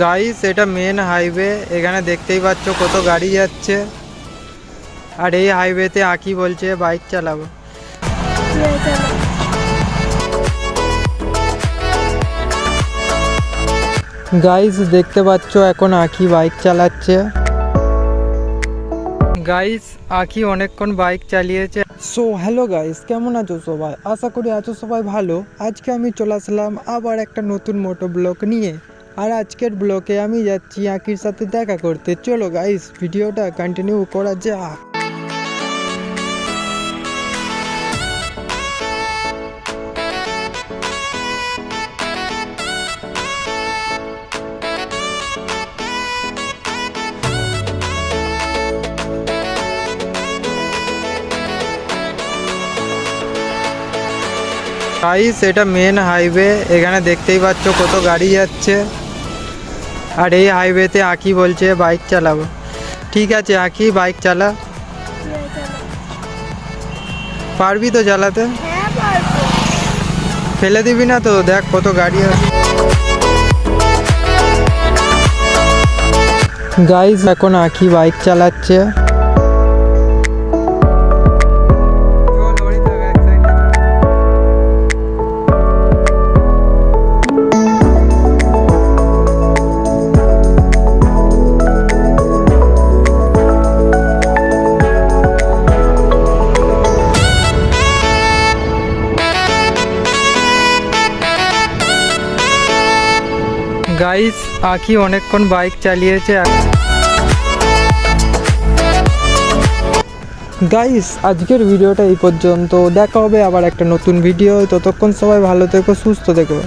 Guys, এটা main highway. এখানে দেখতেই পাচ্ছ কত গাড়ি যাচ্ছে। আর এই হাইওয়েতে আঁকি বলছে বাইক চালাবো। গাইস, দেখতে পাচ্ছ এখন আঁকি বাইক চালাচ্ছে। গাইস, আঁকি অনেকক্ষণ বাইক চালিয়েছে। সো হ্যালো গাইস, কেমন আছো সবাই? আশা করি আছো সবাই ভালো। আজকে আমি চলে আসলাম আবার একটা নতুন মোটো ব্লগ নিয়ে। আর আজকের ব্লগে আমি যাচ্ছি আঁকির সাথে দেখা করতে। চলো গাইস, ভিডিওটা কন্টিনিউ করা যাক। গাইস, এটা মেন হাইওয়ে। এখানে দেখতেই পাচ্ছ কত গাড়ি যাচ্ছে। আর এই হাইওয়েতে আঁকি বলছে বাইক চালাবো। ঠিক আছে আঁকি, বাইক চালা। পারবি তো চালাতে? ফেলে দিবি না তো? দেখ কত গাড়ি আছে। গাইস, এখন আঁকি বাইক চালাচ্ছে। গাইস, আঁকি অনেকক্ষণ বাইক চালিয়েছে। গাইস, আজকের ভিডিওটা এই পর্যন্ত। দেখা হবে আবার একটা নতুন ভিডিও। ততক্ষণ সবাই ভালো থেকো, সুস্থ থেকো।